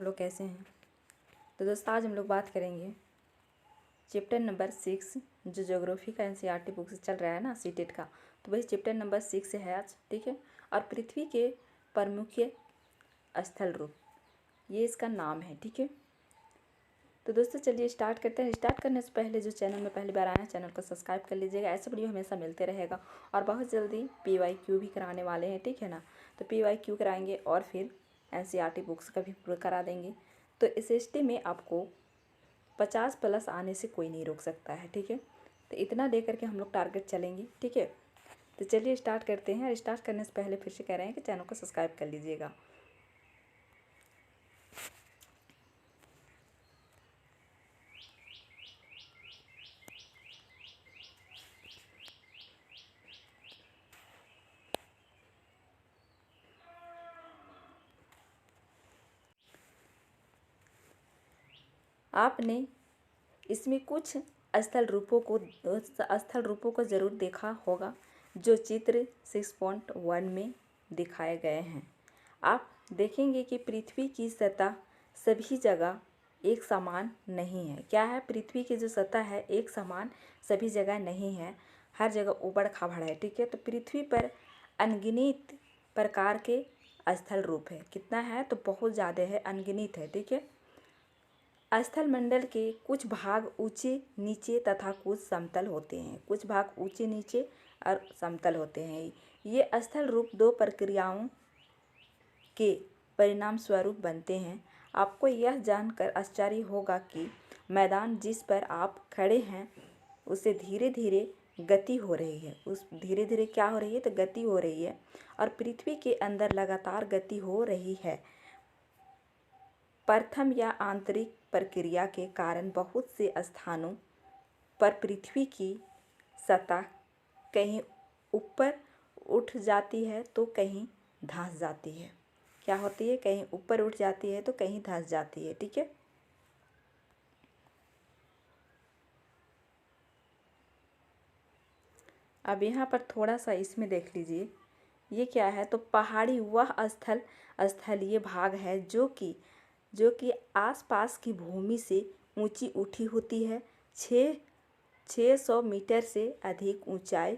लोग कैसे हैं। तो दोस्तों आज हम लोग बात करेंगे चैप्टर नंबर 6 जो ज्योग्राफी का एनसीईआरटी बुक से चल रहा है ना सीटेट का। तो वही चैप्टर नंबर 6 है आज, ठीक है। और पृथ्वी के प्रमुख स्थल रूप ये इसका नाम है, ठीक है। तो दोस्तों चलिए स्टार्ट करते हैं। स्टार्ट करने से पहले जो चैनल में पहली बार आए हैं चैनल को सब्सक्राइब कर लीजिएगा, ऐसे वीडियो हमेशा मिलते रहेगा। और बहुत जल्दी PYQ भी कराने वाले हैं, ठीक है ना। तो PYQ कराएंगे और फिर एनसीईआरटी बुक्स का भी पूरा करा देंगे। तो SST में आपको 50+ आने से कोई नहीं रोक सकता है, ठीक है। तो इतना लेकर के हम लोग टारगेट चलेंगे, ठीक है। तो चलिए स्टार्ट करते हैं। स्टार्ट करने से पहले फिर से कह रहे हैं कि चैनल को सब्सक्राइब कर लीजिएगा। आपने इसमें कुछ स्थल रूपों को ज़रूर देखा होगा जो चित्र 6.1 में दिखाए गए हैं। आप देखेंगे कि पृथ्वी की सतह सभी जगह एक समान नहीं है। क्या है, पृथ्वी की जो सतह है एक समान सभी जगह नहीं है, हर जगह ऊबड़ खाबड़ है, ठीक है। तो पृथ्वी पर अनगिनत प्रकार के स्थल रूप है। कितना है, तो बहुत ज़्यादा है, अनगिनत है, ठीक है। स्थल मंडल के कुछ भाग ऊंचे नीचे तथा कुछ समतल होते हैं। कुछ भाग ऊंचे नीचे और समतल होते हैं। ये स्थल रूप दो प्रक्रियाओं के परिणाम स्वरूप बनते हैं। आपको यह जानकर आश्चर्य होगा कि मैदान जिस पर आप खड़े हैं उससे धीरे धीरे गति हो रही है। उस धीरे धीरे क्या हो रही है, तो गति हो रही है। और पृथ्वी के अंदर लगातार गति हो रही है। प्रथम या आंतरिक प्रक्रिया के कारण बहुत से स्थानों पर पृथ्वी की सतह कहीं ऊपर उठ जाती है तो कहीं धंस जाती है। क्या होती है, कहीं ऊपर उठ जाती है तो कहीं धंस जाती है, ठीक है। अब यहाँ पर थोड़ा सा इसमें देख लीजिए, ये क्या है, तो पहाड़ी वह स्थलीय भाग है जो कि आसपास की भूमि से ऊंची उठी होती है। 600 मीटर से अधिक ऊंचाई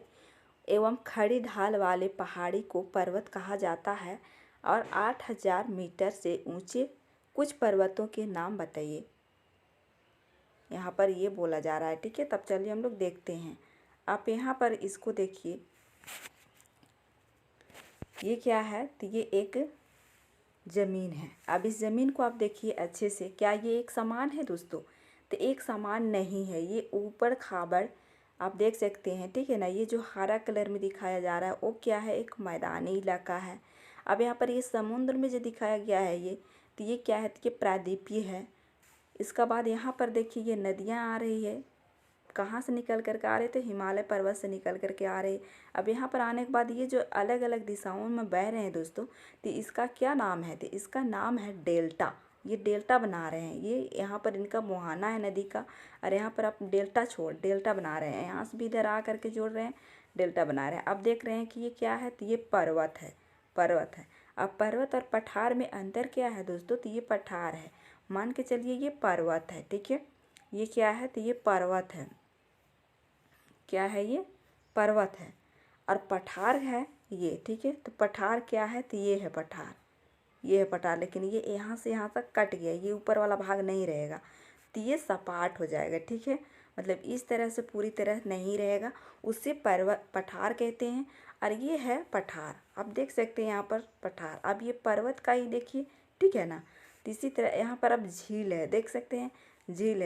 एवं खड़ी ढाल वाले पहाड़ी को पर्वत कहा जाता है। और 8000 मीटर से ऊंचे कुछ पर्वतों के नाम बताइए। यहाँ पर ये बोला जा रहा है, ठीक है। तब चलिए हम लोग देखते हैं। आप यहाँ पर इसको देखिए, ये क्या है, तो ये एक ज़मीन है। अब इस ज़मीन को आप देखिए अच्छे से, क्या ये एक समान है दोस्तों, तो एक समान नहीं है, ये ऊपर खाबड़ आप देख सकते हैं, ठीक है ना। ये जो हरा कलर में दिखाया जा रहा है वो क्या है, एक मैदानी इलाका है। अब यहाँ पर ये समुद्र में जो दिखाया गया है ये, तो ये क्या है, तो ये प्रायद्वीपीय है। इसका बाद यहाँ पर देखिए ये नदियाँ आ रही है, कहाँ से निकल करके आ रहे थे, हिमालय पर्वत से निकल करके आ रहे। अब यहाँ पर आने के बाद ये जो अलग अलग दिशाओं में बह रहे हैं दोस्तों, तो इसका क्या नाम है, तो इसका नाम है डेल्टा। ये डेल्टा बना रहे हैं, ये यहाँ पर इनका मुहाना है नदी का, और यहाँ पर आप डेल्टा बना रहे हैं। यहाँ से भी इधर आ करके जोड़ रहे हैं, डेल्टा बना रहे हैं। अब देख रहे हैं कि ये क्या है, तो ये पर्वत है। अब पर्वत और पठार में अंतर क्या है दोस्तों, तो ये पठार है, मान के चलिए ये पर्वत है, ठीक है। ये क्या है, तो ये पर्वत है, क्या है, ये पर्वत है। और पठार है ये, ठीक है। तो पठार क्या है, तो ये है पठार, ये है पठार। लेकिन ये यहाँ से यहाँ तक कट गया, ये ऊपर वाला भाग नहीं रहेगा, तो ये सपाट हो जाएगा, ठीक है। मतलब इस तरह से पूरी तरह नहीं रहेगा, उससे पठार कहते हैं। और ये है पठार, आप देख सकते हैं यहाँ पर पठार। अब ये पर्वत का ही देखिए, ठीक है ना। तो इसी तरह यहाँ पर अब झील है, देख सकते हैं, झील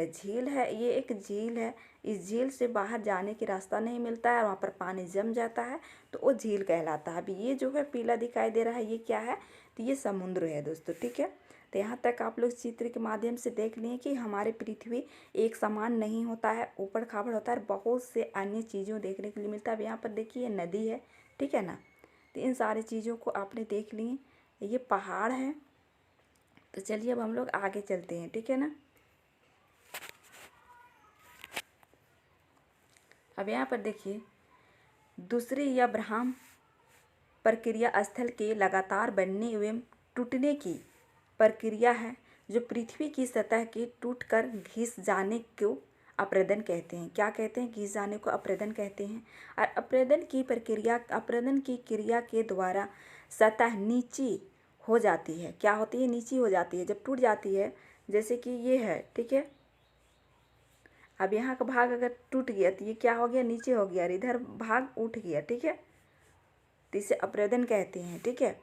है, ये एक झील है। इस झील से बाहर जाने की रास्ता नहीं मिलता है, वहाँ पर पानी जम जाता है तो वो झील कहलाता है। अभी ये जो है पीला दिखाई दे रहा है, ये क्या है, तो ये समुद्र है दोस्तों, ठीक है। तो यहाँ तक आप लोग चित्र के माध्यम से देख लिए कि हमारे पृथ्वी एक समान नहीं होता है, ऊपर खाबड़ होता है, बहुत से अन्य चीज़ों देखने के लिए मिलता है। अब यहाँ पर देखिए नदी है, ठीक है ना। तो इन सारी चीज़ों को आपने देख लिए, ये पहाड़ है। तो चलिए अब हम लोग आगे चलते हैं, ठीक है ना। अब यहाँ पर देखिए दूसरी या ब्रह्म प्रक्रिया स्थल के लगातार बनने एवं टूटने की प्रक्रिया है। जो पृथ्वी की सतह के टूटकर घिस जाने को अपरदन कहते हैं। क्या कहते हैं? घिस जाने को अपरदन कहते हैं। और अपरदन की क्रिया के द्वारा सतह नीची हो जाती है। क्या होती है? नीची हो जाती है। जब टूट जाती है, जैसे कि ये है, ठीक है, अब यहाँ का भाग अगर टूट गया तो ये क्या हो गया? नीचे हो गया और इधर भाग उठ गया, ठीक है, तो इसे अपरदन कहते हैं, ठीक है।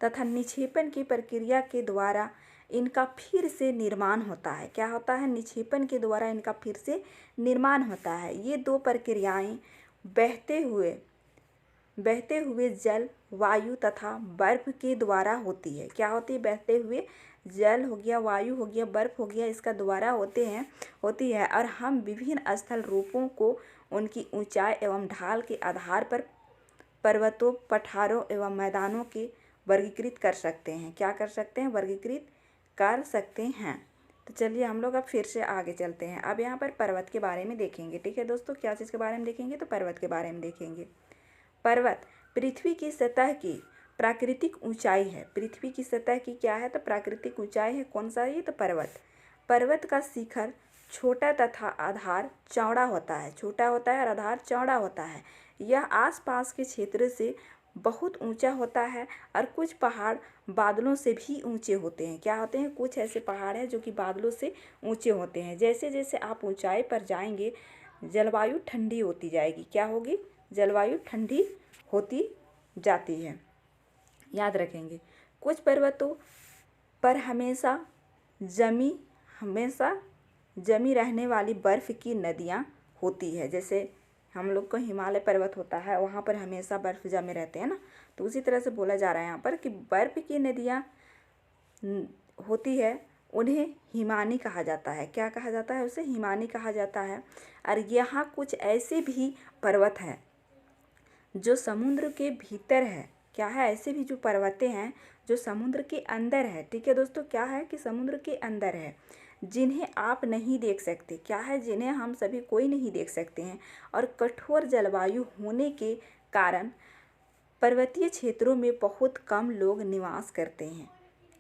तथा निक्षेपण की प्रक्रिया के द्वारा इनका फिर से निर्माण होता है। क्या होता है? निक्षेपण के द्वारा इनका फिर से निर्माण होता है। ये दो प्रक्रियाएं बहते हुए जल, वायु तथा बर्फ के द्वारा होती है। क्या होती है? बहते हुए जल हो गया, वायु हो गया, बर्फ हो गया, इसका द्वारा होती है। और हम विभिन्न स्थल रूपों को उनकी ऊंचाई एवं ढाल के आधार पर पर्वतों, पठारों एवं मैदानों के वर्गीकृत कर सकते हैं। क्या कर सकते हैं? वर्गीकृत कर सकते हैं। तो चलिए हम लोग अब फिर से आगे चलते हैं। अब यहाँ पर पर्वत के बारे में देखेंगे, ठीक है दोस्तों। क्या चीज़ के बारे में देखेंगे? तो पर्वत के बारे में देखेंगे। पर्वत पृथ्वी की सतह की प्राकृतिक ऊंचाई है। पृथ्वी की सतह की क्या है? तो प्राकृतिक ऊंचाई है। कौन सा? ये तो पर्वत का शिखर छोटा तथा आधार चौड़ा होता है। छोटा होता है और आधार चौड़ा होता है। यह आसपास के क्षेत्र से बहुत ऊंचा होता है और कुछ पहाड़ बादलों से भी ऊंचे होते हैं। क्या होते हैं? कुछ ऐसे पहाड़ हैं जो कि बादलों से ऊंचे होते हैं। जैसे जैसे आप ऊंचाई पर जाएंगे, जलवायु ठंडी होती जाएगी। क्या होगी? जलवायु ठंडी होती जाती है। याद रखेंगे। कुछ पर्वतों पर हमेशा जमी रहने वाली बर्फ़ की नदियाँ होती है। जैसे हम लोग को हिमालय पर्वत होता है, वहाँ पर हमेशा बर्फ़ जमे रहते हैं ना, तो उसी तरह से बोला जा रहा है यहाँ पर कि बर्फ़ की नदियाँ होती है, उन्हें हिमानी कहा जाता है। क्या कहा जाता है? उसे हिमानी कहा जाता है। और यहाँ कुछ ऐसे भी पर्वत हैं जो समुद्र के भीतर है। क्या है? ऐसे भी जो पर्वतें हैं जो समुद्र के अंदर है, ठीक है दोस्तों। क्या है? कि समुद्र के अंदर है, जिन्हें आप नहीं देख सकते। क्या है? जिन्हें हम सभी कोई नहीं देख सकते हैं। और कठोर जलवायु होने के कारण पर्वतीय क्षेत्रों में बहुत कम लोग निवास करते हैं।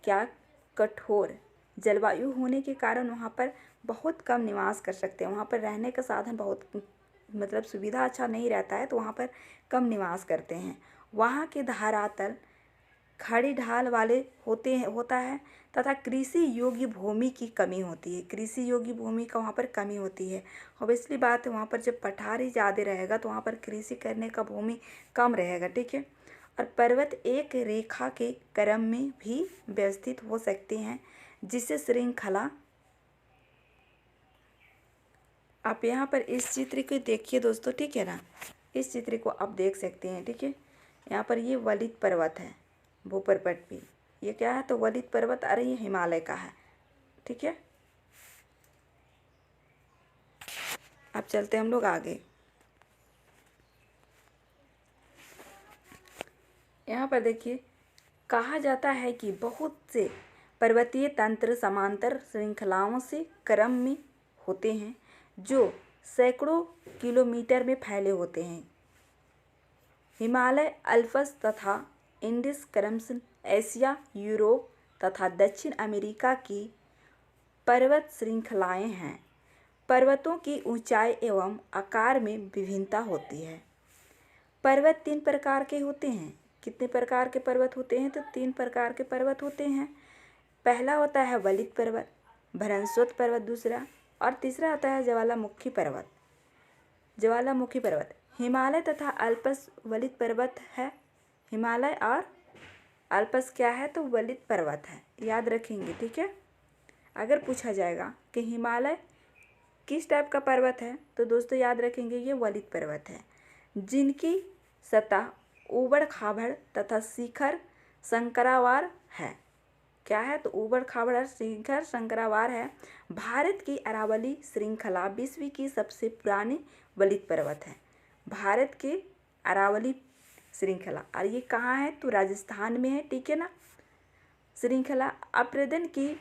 क्या? कठोर जलवायु होने के कारण वहाँ पर बहुत कम निवास कर सकते हैं। वहाँ पर रहने का साधन बहुत, मतलब सुविधा अच्छा नहीं रहता है, तो वहाँ पर कम निवास करते हैं। वहाँ के धरातल खड़ी ढाल वाले होता है तथा कृषि योग्य भूमि की कमी होती है। कृषि योग्य भूमि का वहाँ पर कमी होती है। ऑब्वियसली बात है, वहाँ पर जब पठार ही ज़्यादा रहेगा तो वहाँ पर कृषि करने का भूमि कम रहेगा, ठीक है। और पर्वत एक रेखा के क्रम में भी व्यवस्थित हो सकते हैं, जिसे श्रृंखला। आप यहाँ पर इस चित्र को देखिए दोस्तों, ठीक है ना। इस चित्र को आप देख सकते हैं, ठीक है। यहाँ पर ये वलित पर्वत है, भूपर्वत भी। ये क्या है? तो वलित पर्वत, अरे ये हिमालय का है, ठीक है। अब चलते हम लोग आगे। यहाँ पर देखिए, कहा जाता है कि बहुत से पर्वतीय तंत्र समांतर श्रृंखलाओं से क्रम में होते हैं, जो सैकड़ों किलोमीटर में फैले होते हैं। हिमालय, अल्प्स तथा इंडिस क्रमश एशिया, यूरोप तथा दक्षिण अमेरिका की पर्वत श्रृंखलाएं हैं। पर्वतों की ऊंचाई एवं आकार में विभिन्नता होती है। पर्वत 3 प्रकार के होते हैं। कितने प्रकार के पर्वत होते हैं? तो 3 प्रकार के पर्वत होते हैं। पहला होता है वलित पर्वत, भ्रंशोत्त पर्वत दूसरा, और तीसरा होता है ज्वालामुखी पर्वत। ज्वालामुखी पर्वत हिमालय तथा अल्प्स वलित पर्वत है। हिमालय और अल्प्स क्या है? तो वलित पर्वत है। याद रखेंगे, ठीक है। अगर पूछा जाएगा कि हिमालय किस टाइप का पर्वत है, तो दोस्तों याद रखेंगे ये वलित पर्वत है, जिनकी सतह ऊबड़ खाबड़ तथा शिखर शंकरावार है। क्या है? तो ऊबड़ खाबड़ और शिखर शंकरावार है। भारत की अरावली श्रृंखला विश्व की सबसे पुरानी वलित पर्वत है। भारत के अरावली श्रृंखला, और ये कहाँ है? तो राजस्थान में है, ठीक है ना। श्रृंखला अपरदन की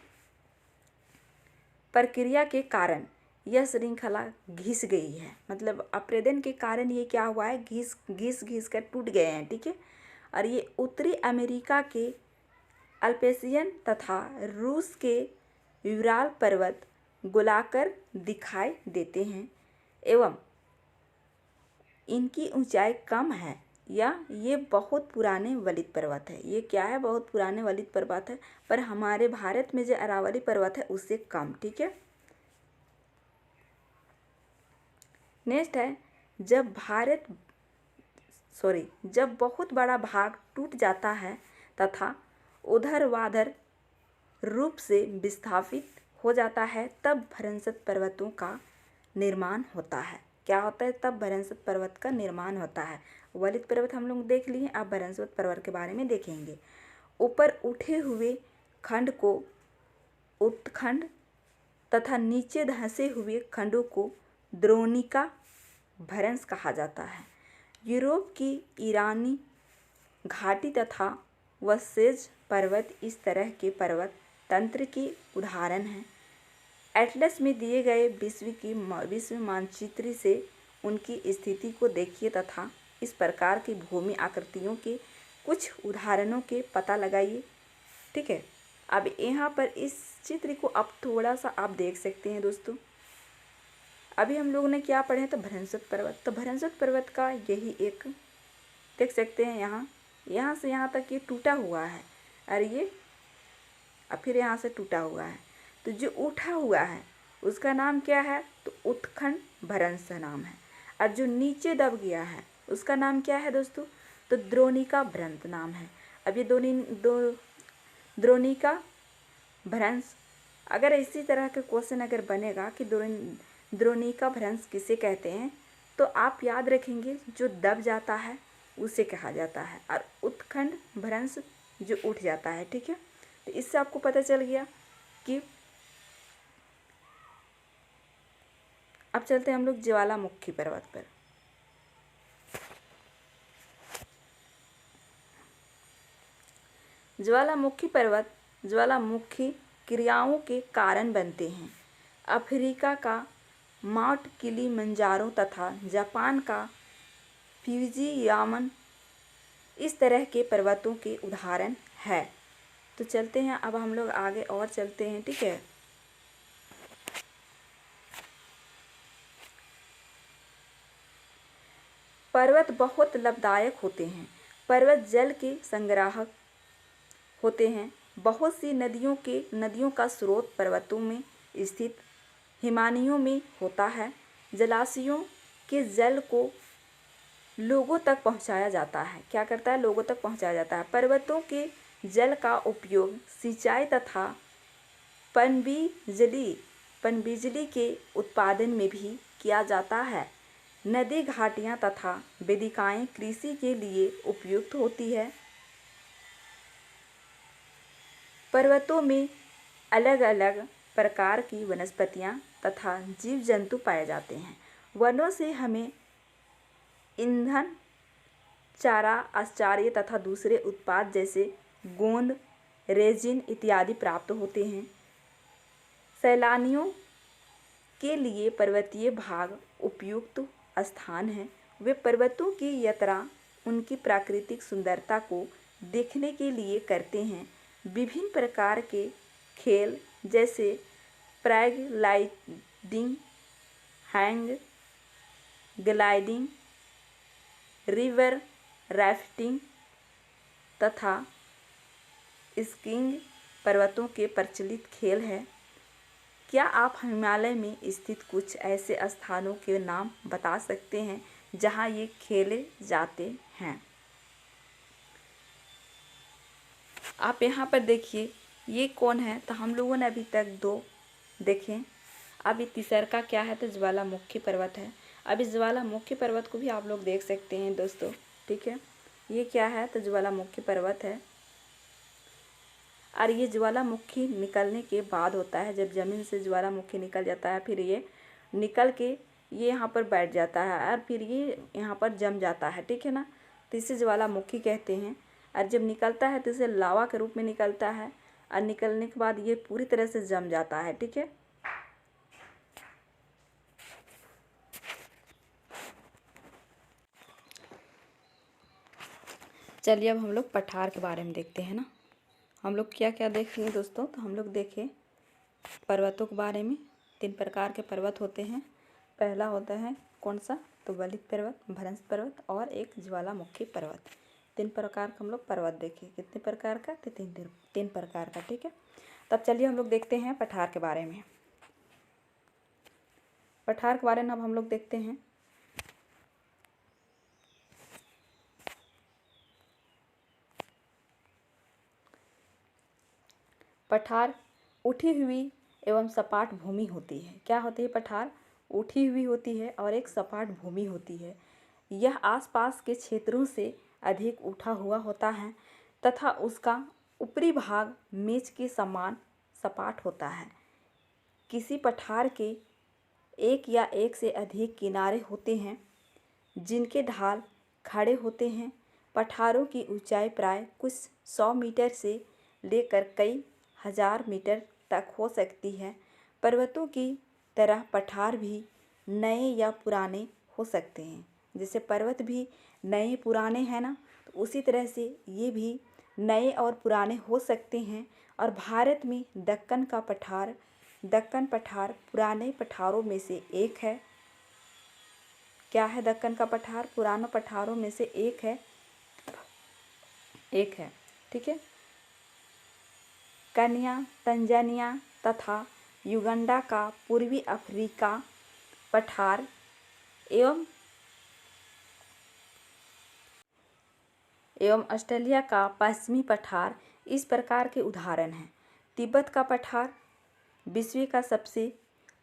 प्रक्रिया के कारण यह श्रृंखला घिस गई है। मतलब अपरदन के कारण ये क्या हुआ है? घिस कर टूट गए हैं, ठीक है। और ये उत्तरी अमेरिका के अल्पेशियन तथा रूस के विराल पर्वत गोलाकार दिखाई देते हैं एवं इनकी ऊंचाई कम है या ये बहुत पुराने वलित पर्वत है। ये क्या है? बहुत पुराने वलित पर्वत है, पर हमारे भारत में जो अरावली पर्वत है उससे कम। ठीक है। नेक्स्ट है, जब बहुत बड़ा भाग टूट जाता है तथा ऊर्ध्वाधर रूप से विस्थापित हो जाता है तब भ्रंशक पर्वतों का निर्माण होता है। क्या होता है? तब भ्रंशक पर्वत का निर्माण होता है। वलित पर्वत हम लोग देख लिए, अब भ्रंशक पर्वत के बारे में देखेंगे। ऊपर उठे हुए खंड को उत्खंड तथा नीचे धंसे हुए खंडों को द्रोणिका भ्रंश कहा जाता है। यूरोप की ईरानी घाटी तथा वसेज पर्वत इस तरह के पर्वत तंत्र के उदाहरण हैं। एटलस में दिए गए विश्व मानचित्र से उनकी स्थिति को देखिए तथा इस प्रकार की भूमि आकृतियों के कुछ उदाहरणों के पता लगाइए। ठीक है। अब यहाँ पर इस चित्र को अब थोड़ा सा आप देख सकते हैं दोस्तों। अभी हम लोगों ने क्या पढ़े हैं? तो भ्रंशक पर्वत। तो भ्रंशक पर्वत का यही एक देख सकते हैं, यहाँ से यहाँ तक ये टूटा हुआ है और ये फिर यहाँ से टूटा हुआ है। तो जो उठा हुआ है उसका नाम क्या है? तो उत्खंड भ्रंश नाम है। और जो नीचे दब गया है उसका नाम क्या है दोस्तों? तो द्रोणिका भ्रंश नाम है। अब ये द्रोणिका भ्रंश, अगर इसी तरह का क्वेश्चन अगर बनेगा कि द्रोणिका भ्रंश किसे कहते हैं, तो आप याद रखेंगे जो दब जाता है उसे कहा जाता है, और उत्खंड भ्रंश जो उठ जाता है। ठीक है। तो इससे आपको पता चल गया कि अब चलते हैं हम लोग ज्वालामुखी पर्वत पर। ज्वालामुखी पर्वत ज्वालामुखी क्रियाओं के कारण बनते हैं। अफ्रीका का माउंट किलिमंजारो तथा जापान का फ्यूजियामन इस तरह के पर्वतों के उदाहरण है। तो चलते हैं अब हम लोग आगे और चलते हैं। ठीक है। पर्वत बहुत लाभदायक होते हैं। पर्वत जल के संग्राहक होते हैं। बहुत सी नदियों का स्रोत पर्वतों में स्थित हिमानियों में होता है। जलाशयों के जल को लोगों तक पहुंचाया जाता है। क्या करता है? लोगों तक पहुंचाया जाता है। पर्वतों के जल का उपयोग सिंचाई तथा पनबिजली के उत्पादन में भी किया जाता है। नदी घाटियां तथा वेदिकाएं कृषि के लिए उपयुक्त होती है। पर्वतों में अलग अलग प्रकार की वनस्पतियां तथा जीव जंतु पाए जाते हैं। वनों से हमें ईंधन, चारा, आश्चर्य तथा दूसरे उत्पाद जैसे गोंद, रेजिन इत्यादि प्राप्त होते हैं। सैलानियों के लिए पर्वतीय भाग उपयुक्त स्थान है। वे पर्वतों की यात्रा उनकी प्राकृतिक सुंदरता को देखने के लिए करते हैं। विभिन्न प्रकार के खेल जैसे paragliding, hang gliding, river rafting तथा स्कीइंग पर्वतों के प्रचलित खेल हैं। क्या आप हिमालय में स्थित कुछ ऐसे स्थानों के नाम बता सकते हैं जहां ये खेले जाते हैं? आप यहाँ पर देखिए, ये कौन है? तो हम लोगों ने अभी तक दो देखें। अब ये तीसरा का क्या है? तो ज्वालामुखी पर्वत है। अब इस ज्वालामुखी पर्वत को भी आप लोग देख सकते हैं दोस्तों। ठीक है। ये क्या है? तो ज्वालामुखी पर्वत है। और ये ज्वालामुखी निकलने के बाद होता है, जब ज़मीन से ज्वालामुखी निकल जाता है, फिर ये निकल के ये यहाँ पर बैठ जाता है और फिर ये यहाँ पर जम जाता है। ठीक है ना। तो इसे ज्वालामुखी कहते हैं। और जब निकलता है तो इसे लावा के रूप में निकलता है, और निकलने के बाद ये पूरी तरह से जम जाता है। ठीक है। चलिए अब हम लोग पठार के बारे में देखते हैं ना। हम लोग क्या क्या देखेंगे दोस्तों? तो हम लोग देखें पर्वतों के बारे में। 3 प्रकार के पर्वत होते हैं। पहला होता है कौन सा, तो बलित पर्वत, भ्रंश पर्वत और एक ज्वालामुखी पर्वत। 3 प्रकार का हम लोग पर्वत देखे। कितने प्रकार का, तो 3 प्रकार का। ठीक है, तब चलिए हम लोग देखते हैं पठार के बारे में। पठार के बारे में अब हम लोग देखते हैं। पठार उठी हुई एवं सपाट भूमि होती है। क्या होती है पठार, उठी हुई होती है और एक सपाट भूमि होती है। यह आसपास के क्षेत्रों से अधिक उठा हुआ होता है तथा उसका ऊपरी भाग मेज के समान सपाट होता है। किसी पठार के एक या एक से अधिक किनारे होते हैं जिनके ढाल खड़े होते हैं। पठारों की ऊंचाई प्राय कुछ 100 मीटर से लेकर कई हजार मीटर तक हो सकती है। पर्वतों की तरह पठार भी नए या पुराने हो सकते हैं। जैसे पर्वत भी नए पुराने हैं ना, तो उसी तरह से ये भी नए और पुराने हो सकते हैं। और भारत में दक्कन पठार पुराने पठारों में से एक है। क्या है, दक्कन का पठार पुराने पठारों में से एक है। ठीक है, केन्या, तंजानिया तथा युगांडा का पूर्वी अफ्रीका पठार एवं ऑस्ट्रेलिया का पश्चिमी पठार इस प्रकार के उदाहरण हैं। तिब्बत का पठार विश्व का सबसे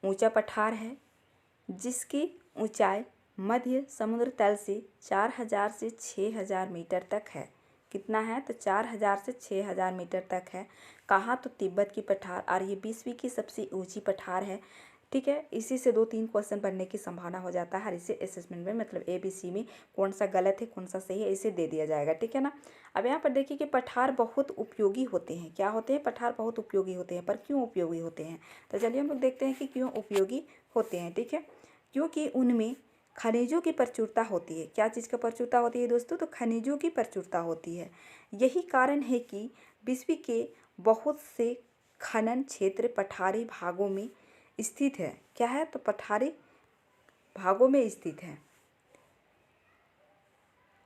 ऊंचा पठार है, जिसकी ऊंचाई मध्य समुद्र तल से 4000 से 6000 मीटर तक है। कितना है, तो 4000 से 6000 मीटर तक है। कहाँ, तो तिब्बत की पठार, और ये विश्व की सबसे ऊंची पठार है। ठीक है, इसी से 2-3 क्वेश्चन बनने की संभावना हो जाता है। इसे असेसमेंट में मतलब ABC में कौन सा गलत है कौन सा सही है इसे दे दिया जाएगा। ठीक है ना। अब यहाँ पर देखिए कि पठार बहुत उपयोगी होते हैं। क्या होते हैं, पठार बहुत उपयोगी होते हैं। पर क्यों उपयोगी होते हैं, तो चलिए हम लोग देखते हैं कि क्यों उपयोगी होते हैं। ठीक है, क्योंकि उनमें खनिजों की प्रचुरता होती है। क्या चीज़ की प्रचुरता होती है दोस्तों, तो खनिजों की प्रचुरता होती है। यही कारण है कि विश्व के बहुत से खनन क्षेत्र पठारी भागों में स्थित है। क्या है, तो पठारी भागों में स्थित है।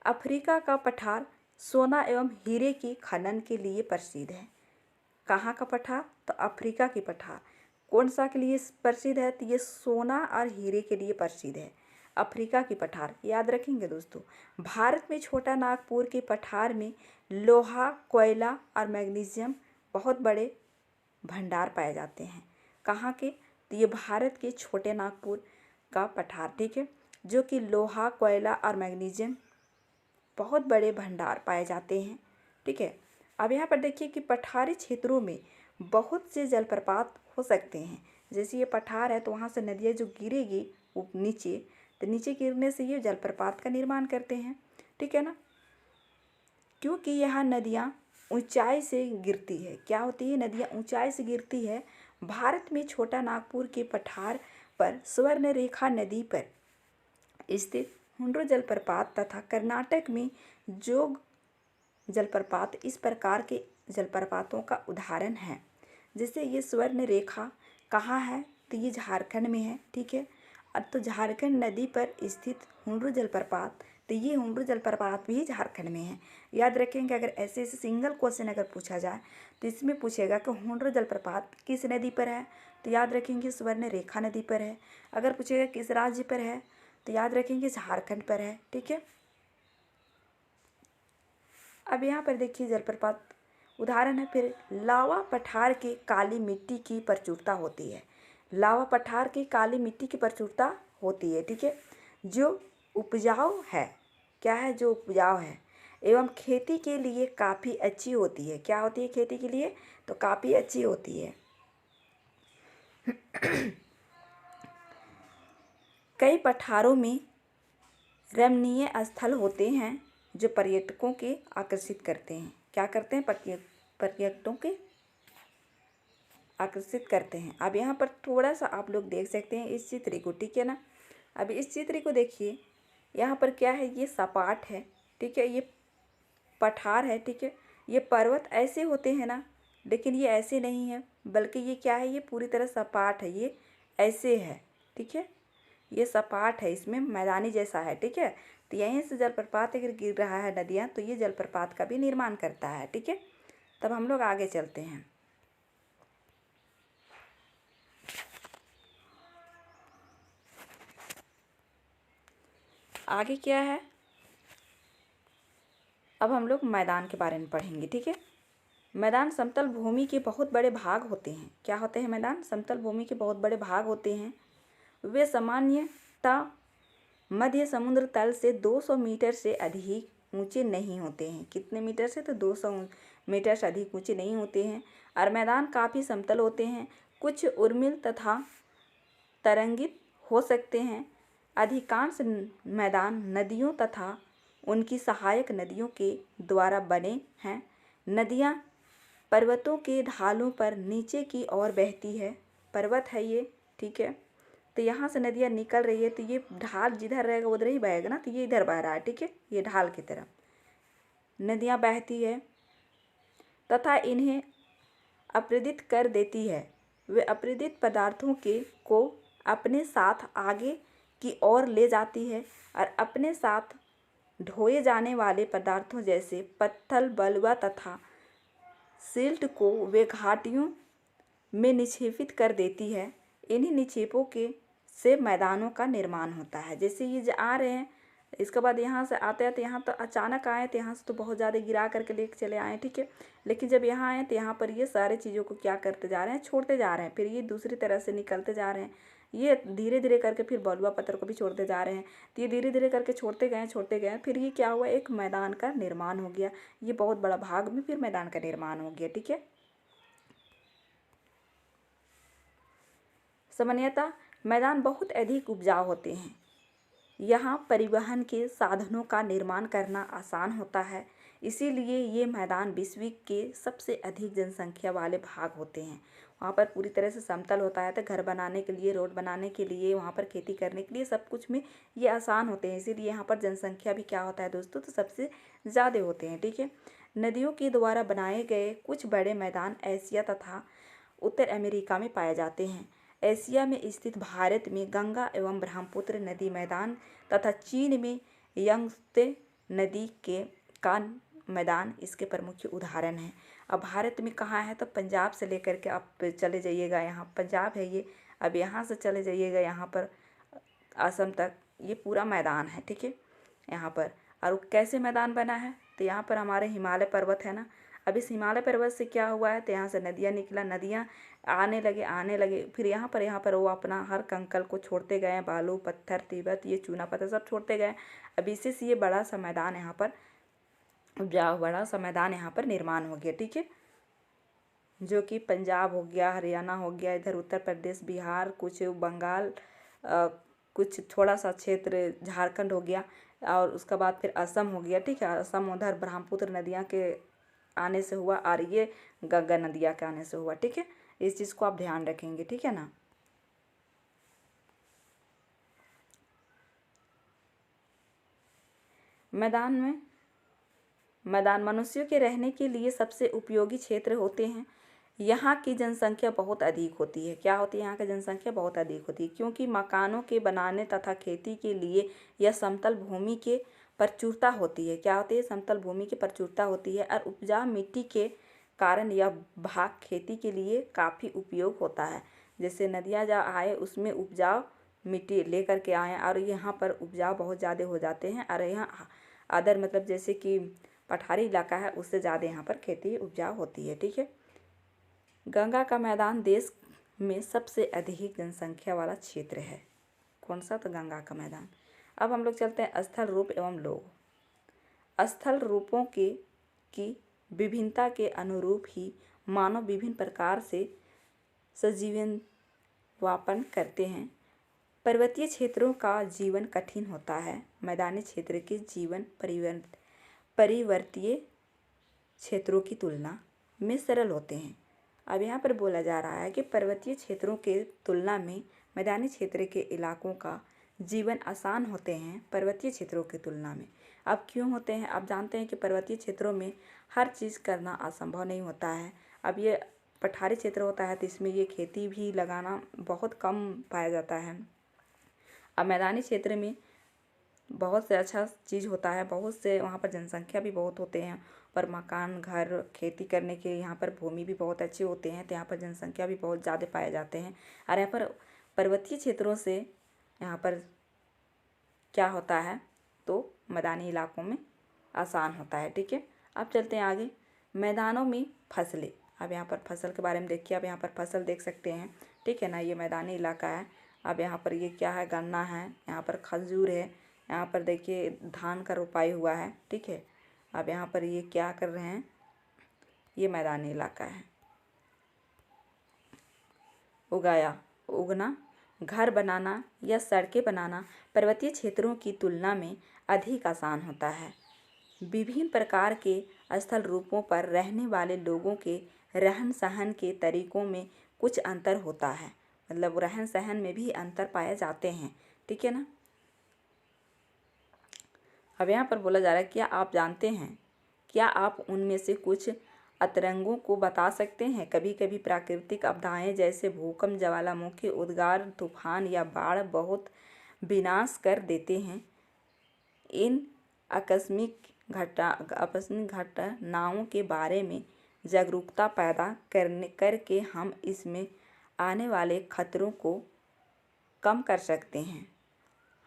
अफ्रीका का पठार सोना एवं हीरे की खनन के लिए प्रसिद्ध है। कहाँ का पठार, तो अफ्रीका की पठार कौन सा के लिए प्रसिद्ध है, तो ये सोना और हीरे के लिए प्रसिद्ध है। अफ्रीका की पठार याद रखेंगे दोस्तों। भारत में छोटा नागपुर के पठार में लोहा, कोयला और मैग्नीशियम बहुत बड़े भंडार पाए जाते हैं। कहाँ के, तो ये भारत के छोटे नागपुर का पठार। ठीक है, जो कि लोहा, कोयला और मैग्नीशियम बहुत बड़े भंडार पाए जाते हैं। ठीक है, अब यहाँ पर देखिए कि पठारी क्षेत्रों में बहुत से जलप्रपात हो सकते हैं। जैसे ये पठार है तो वहाँ से नदियाँ जो गिरेगी नीचे, तो नीचे गिरने से ये जलप्रपात का निर्माण करते हैं। ठीक है ना, क्योंकि यहाँ नदियाँ ऊंचाई से गिरती है। क्या होती है, नदियाँ ऊंचाई से गिरती है। भारत में छोटा नागपुर के पठार पर स्वर्ण रेखा नदी पर स्थित हुंड्रो जलप्रपात तथा कर्नाटक में जोग जलप्रपात इस प्रकार के जलप्रपातों का उदाहरण है। जैसे ये स्वर्ण रेखा कहाँ है, तो ये झारखंड में है। ठीक है, तो झारखंड नदी पर स्थित हुंड्रो जलप्रपात, तो ये हुंड्रो जलप्रपात भी झारखंड में है। याद रखेंगे, अगर ऐसे सिंगल क्वेश्चन अगर पूछा जाए तो इसमें पूछेगा कि हुंड्रो जलप्रपात किस नदी पर है, तो याद रखेंगे स्वर्ण रेखा नदी पर है। अगर पूछेगा किस राज्य पर है, तो याद रखेंगे झारखंड पर है। ठीक है, अब यहाँ पर देखिए जलप्रपात उदाहरण है। फिर लावा पठार के काली मिट्टी की प्रचुरता होती है। लावा पठार की काली मिट्टी की प्रचुरता होती है। ठीक है, जो उपजाऊ है। क्या है, जो उपजाऊ है एवं खेती के लिए काफ़ी अच्छी होती है। क्या होती है, खेती के लिए तो काफ़ी अच्छी होती है। कई पठारों में रमणीय स्थल होते हैं जो पर्यटकों के आकर्षित करते हैं। क्या करते हैं, पर्यटकों के आकर्षित करते हैं। अब यहाँ पर थोड़ा सा आप लोग देख सकते हैं इस चित्र को। ठीक है ना, अब इस चित्र को देखिए, यहाँ पर क्या है, ये सपाट है। ठीक है, ये पठार है। ठीक है, ये पर्वत ऐसे होते हैं ना लेकिन ये ऐसे नहीं है, बल्कि ये क्या है, ये पूरी तरह सपाट है, ये ऐसे है, ठीक है, ये सपाट है, इसमें मैदानी जैसा है, ठीक है। तो यहीं से जलप्रपात अगर गिर रहा है नदियाँ, तो ये जलप्रपात का भी निर्माण करता है, ठीक है। तब हम लोग आगे चलते हैं। आगे क्या है, अब हम लोग मैदान के बारे में पढ़ेंगे, ठीक है। मैदान समतल भूमि के बहुत बड़े भाग होते हैं। क्या होते हैं मैदान? समतल भूमि के बहुत बड़े भाग होते हैं। वे सामान्यतः मध्य समुद्र तल से 200 मीटर से अधिक ऊंचे नहीं होते हैं। कितने मीटर से? तो 200 मीटर से अधिक ऊंचे नहीं होते हैं। और मैदान काफ़ी समतल होते हैं। कुछ उर्मिल तथा तरंगित हो सकते हैं। अधिकांश मैदान नदियों तथा उनकी सहायक नदियों के द्वारा बने हैं। नदियाँ पर्वतों के ढालों पर नीचे की ओर बहती है। पर्वत है ये, ठीक है। तो यहाँ से नदियाँ निकल रही है, तो ये ढाल जिधर रहेगा उधर ही बहेगा ना, तो ये इधर बह रहा है, ठीक है, ये ढाल की तरफ नदियाँ बहती है तथा इन्हें अपरदित कर देती है। वे अपरदित पदार्थों को अपने साथ आगे की ओर ले जाती है और अपने साथ ढोए जाने वाले पदार्थों जैसे पत्थर, बलुआ तथा सिल्ट को वे घाटियों में निक्षेपित कर देती है। इन्हीं निक्षेपों के से मैदानों का निर्माण होता है। जैसे ये आ रहे हैं, इसके बाद यहाँ से आते हैं, तो यहाँ तो अचानक आए, तो यहाँ से तो बहुत ज़्यादा गिरा करके लेके चले आए, ठीक है। लेकिन जब यहाँ आए तो यहाँ पर ये सारे चीज़ों को क्या करते जा रहे हैं, छोड़ते जा रहे हैं। फिर ये दूसरी तरह से निकलते जा रहे हैं। ये धीरे धीरे करके फिर बलुआ पत्थर को भी छोड़ते जा रहे हैं। तो ये धीरे धीरे करके छोड़ते गए, फिर ये क्या हुआ, एक मैदान का निर्माण हो गया। ये बहुत बड़ा भाग में फिर मैदान का निर्माण हो गया, ठीक है। सामान्यतः मैदान बहुत अधिक उपजाऊ होते हैं। यहाँ परिवहन के साधनों का निर्माण करना आसान होता है। इसीलिए ये मैदान विश्व के सबसे अधिक जनसंख्या वाले भाग होते हैं। वहाँ पर पूरी तरह से समतल होता है, तो घर बनाने के लिए, रोड बनाने के लिए, वहाँ पर खेती करने के लिए, सब कुछ में ये आसान होते हैं। इसीलिए यहाँ पर जनसंख्या भी क्या होता है दोस्तों, तो सबसे ज़्यादा होते हैं, ठीक है। नदियों के द्वारा बनाए गए कुछ बड़े मैदान एशिया तथा उत्तर अमेरिका में पाए जाते हैं। एशिया में स्थित भारत में गंगा एवं ब्रह्मपुत्र नदी मैदान तथा चीन में यांगत्से नदी का मैदान इसके प्रमुख उदाहरण हैं। अब भारत में कहाँ है, तो पंजाब से लेकर के आप चले जाइएगा, यहाँ पंजाब है ये, अब यहाँ से चले जाइएगा यहाँ पर असम तक, ये पूरा मैदान है, ठीक है यहाँ पर। और कैसे मैदान बना है, तो यहाँ पर हमारे हिमालय पर्वत है ना, अब इस हिमालय पर्वत से क्या हुआ है, तो यहाँ से नदियाँ निकला, नदियाँ आने लगे, फिर यहाँ पर वो अपना हर कंकल को छोड़ते गए, बालू, पत्थर, तिब्बत, ये चूना पत्थर सब छोड़ते गए। अब इसी से ये बड़ा सा मैदान यहाँ पर उपजाऊ, बड़ा सा मैदान यहाँ पर निर्माण हो गया, ठीक है। जो कि पंजाब हो गया, हरियाणा हो गया, इधर उत्तर प्रदेश, बिहार, कुछ बंगाल, कुछ थोड़ा सा क्षेत्र झारखंड हो गया, और उसके बाद फिर असम हो गया, ठीक है। असम उधर ब्रह्मपुत्र नदियाँ के आने से हुआ, और ये गंगा नदियाँ के आने से हुआ, ठीक है। इस चीज़ को आप ध्यान रखेंगे, ठीक है ना। मैदान मनुष्यों के रहने के लिए सबसे उपयोगी क्षेत्र होते हैं। यहाँ की जनसंख्या बहुत अधिक होती है। क्या होती है? यहाँ की जनसंख्या बहुत अधिक होती है, क्योंकि मकानों के बनाने तथा खेती के लिए यह समतल भूमि के प्रचुरता होती है। क्या होती है? समतल भूमि की प्रचुरता होती है, और उपजाऊ मिट्टी के कारण यह भाग खेती के लिए काफ़ी उपयोग होता है। जैसे नदियाँ जहाँ आए उसमें उपजाऊ मिट्टी लेकर के आए, और यहाँ पर उपजाऊ बहुत ज़्यादा हो जाते हैं, और यहाँ अदर मतलब जैसे कि पठारी इलाका है, उससे ज़्यादा यहाँ पर खेती उपजाऊ होती है, ठीक है। गंगा का मैदान देश में सबसे अधिक जनसंख्या वाला क्षेत्र है। कौन सा? तो गंगा का मैदान। अब हम लोग चलते हैं स्थल रूप एवं लोग। स्थल रूपों की विभिन्नता के अनुरूप ही मानव विभिन्न प्रकार से सजीवन यापन करते हैं। पर्वतीय क्षेत्रों का जीवन कठिन होता है। मैदानी क्षेत्र के जीवन परिवर्तीय क्षेत्रों की तुलना में सरल होते हैं। अब यहाँ पर बोला जा रहा है कि पर्वतीय क्षेत्रों के तुलना में मैदानी क्षेत्र के इलाकों का जीवन आसान होते हैं पर्वतीय क्षेत्रों की तुलना में। अब क्यों होते हैं? आप जानते हैं कि पर्वतीय क्षेत्रों में हर चीज़ करना असंभव नहीं होता है, अब ये पठारी क्षेत्र होता है तो इसमें ये खेती भी लगाना बहुत कम पाया जाता है। अब मैदानी क्षेत्र में बहुत से अच्छा चीज़ होता है, बहुत से वहाँ पर जनसंख्या भी बहुत होते हैं, पर मकान घर खेती करने के यहाँ पर भूमि भी बहुत अच्छे होते हैं, तो यहाँ पर जनसंख्या भी बहुत ज़्यादा पाए जाते हैं। और यहाँ पर पर्वतीय क्षेत्रों से यहाँ पर क्या होता है तो मैदानी इलाकों में आसान होता है। ठीक है, अब चलते हैं आगे। मैदानों में फसलें, अब यहाँ पर फसल के बारे में देखिए। अब यहाँ पर फसल देख सकते हैं, ठीक है ना, ये मैदानी इलाका है। अब यहाँ पर ये क्या है, गन्ना है, यहाँ पर खजूर है, यहाँ पर देखिए धान का रोपाई हुआ है। ठीक है, अब यहाँ पर ये क्या कर रहे हैं, ये मैदानी इलाका है। उगाया, उगना, घर बनाना या सड़कें बनाना पर्वतीय क्षेत्रों की तुलना में अधिक आसान होता है। विभिन्न प्रकार के स्थल रूपों पर रहने वाले लोगों के रहन सहन के तरीकों में कुछ अंतर होता है, मतलब रहन सहन में भी अंतर पाए जाते हैं। ठीक है ना। अब यहाँ पर बोला जा रहा है, क्या आप जानते हैं, क्या आप उनमें से कुछ अतरंगों को बता सकते हैं। कभी कभी प्राकृतिक आपदाएं जैसे भूकंप, ज्वालामुखी, उद्गार, तूफान या बाढ़ बहुत विनाश कर देते हैं। इन आकस्मिक घटनाओं के बारे में जागरूकता पैदा करके हम इसमें आने वाले खतरों को कम कर सकते हैं।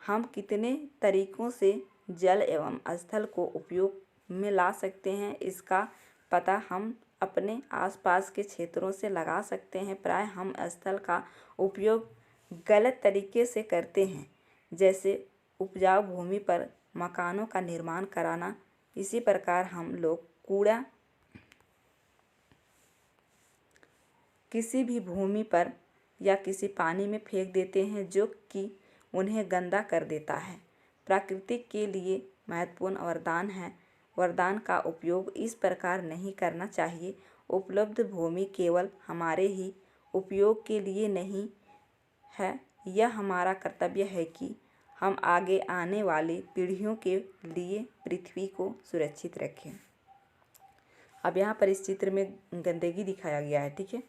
हम कितने तरीकों से जल एवं स्थल को उपयोग में ला सकते हैं, इसका पता हम अपने आसपास के क्षेत्रों से लगा सकते हैं। प्राय हम स्थल का उपयोग गलत तरीके से करते हैं, जैसे उपजाऊ भूमि पर मकानों का निर्माण कराना। इसी प्रकार हम लोग कूड़ा किसी भी भूमि पर या किसी पानी में फेंक देते हैं, जो कि उन्हें गंदा कर देता है। प्रकृति के लिए महत्वपूर्ण वरदान है। वरदान का उपयोग इस प्रकार नहीं करना चाहिए। उपलब्ध भूमि केवल हमारे ही उपयोग के लिए नहीं है, यह हमारा कर्तव्य है कि हम आगे आने वाली पीढ़ियों के लिए पृथ्वी को सुरक्षित रखें। अब यहाँ पर इस चित्र में गंदगी दिखाया गया है। ठीक है,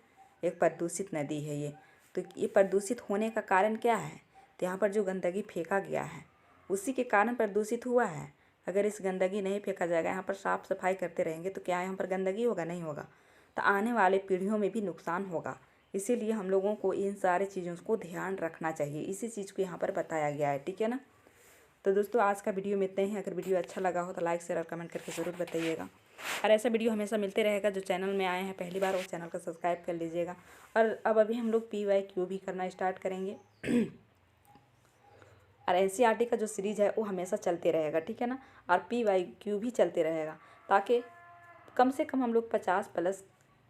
एक प्रदूषित नदी है ये। तो ये प्रदूषित होने का कारण क्या है, तो यहाँ पर जो गंदगी फेंका गया है उसी के कारण प्रदूषित हुआ है। अगर इस गंदगी नहीं फेंका जाएगा, यहाँ पर साफ सफाई करते रहेंगे, तो क्या यहाँ पर गंदगी होगा, नहीं होगा, तो आने वाले पीढ़ियों में भी नुकसान होगा। इसीलिए हम लोगों को इन सारे चीज़ों को ध्यान रखना चाहिए। इसी चीज़ को यहाँ पर बताया गया है। ठीक है ना। तो दोस्तों आज का वीडियो में इतना ही है। अगर वीडियो अच्छा लगा हो तो लाइक शेयर और कमेंट करके ज़रूर बताइएगा। और ऐसा वीडियो हमेशा मिलते रहेगा। जो चैनल में आए हैं पहली बार, वो चैनल को सब्सक्राइब कर लीजिएगा। और अब अभी हम लोग PYQ भी करना स्टार्ट करेंगे। और NCERT का जो सीरीज़ है वो हमेशा चलते रहेगा। ठीक है ना। और PYQ भी चलते रहेगा, ताकि कम से कम हम लोग 50+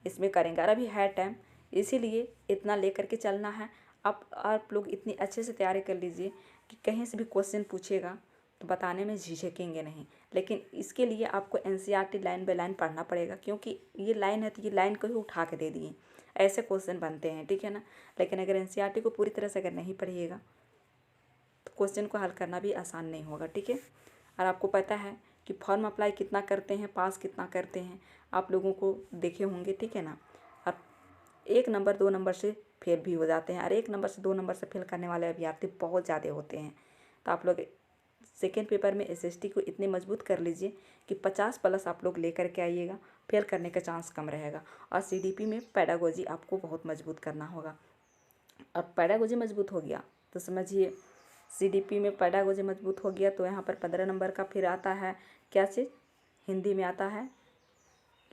इसमें करेंगे। और अभी है टाइम, इसीलिए इतना लेकर के चलना है। आप लोग इतनी अच्छे से तैयारी कर लीजिए कि कहीं से भी क्वेश्चन पूछेगा तो बताने में झिझकेंगे नहीं। लेकिन इसके लिए आपको NCERT लाइन बाय लाइन पढ़ना पड़ेगा, क्योंकि ये लाइन है तो ये लाइन को ही उठा के दे दिए, ऐसे क्वेश्चन बनते हैं। ठीक है ना। लेकिन अगर NCERT को पूरी तरह से अगर नहीं पढ़िएगा तो क्वेश्चन को हल करना भी आसान नहीं होगा। ठीक है। और आपको पता है कि फॉर्म अप्लाई कितना करते हैं, पास कितना करते हैं, आप लोगों को देखे होंगे। ठीक है ना। और 1 नंबर 2 नंबर से फेल भी हो जाते हैं, और 1 नंबर से 2 नंबर से फेल करने वाले अभ्यर्थी बहुत ज़्यादा होते हैं। तो आप लोग सेकेंड पेपर में SST को इतने मजबूत कर लीजिए कि 50+ आप लोग लेकर के आइएगा, फेल करने का चांस कम रहेगा। और CDP में पेडागोजी आपको बहुत मजबूत करना होगा। अब पेडागोजी मजबूत हो गया तो समझिए CDP में पेडागोजी मजबूत हो गया, तो यहाँ पर 15 नंबर का फिर आता है क्या चीज़, हिंदी में आता है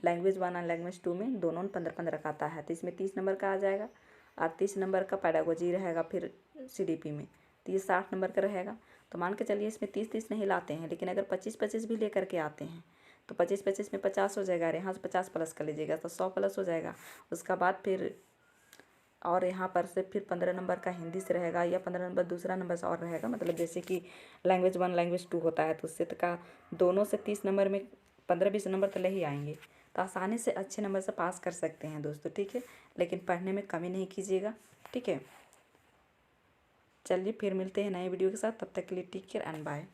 लैंग्वेज 1 और लैंग्वेज 2 में दोनों में 15-15 का आता है। तो इसमें 30 नंबर का आ जाएगा, और 30 नंबर का पेडागोजी रहेगा फिर CDP में, तो ये 60 नंबर का रहेगा। तो मान के चलिए इसमें 30-30 नहीं लाते हैं, लेकिन अगर 25-25 भी लेकर के आते हैं तो 25-25 में 50 हो जाएगा। यहाँ से 50+ कर लीजिएगा तो 100+ हो जाएगा। उसका बाद फिर और यहाँ पर से फिर 15 नंबर का हिंदी से रहेगा, या 15 नंबर दूसरा नंबर से और रहेगा। मतलब जैसे कि लैंग्वेज 1 लैंग्वेज 2 होता है, तो उससे तो का दोनों से 30 नंबर में 15-20 नंबर तो ले ही आएंगे। तो आसानी से अच्छे नंबर से पास कर सकते हैं दोस्तों। ठीक है, लेकिन पढ़ने में कमी नहीं कीजिएगा। ठीक है, चलिए फिर मिलते हैं नए वीडियो के साथ। तब तक के लिए टेक केयर एंड बाय।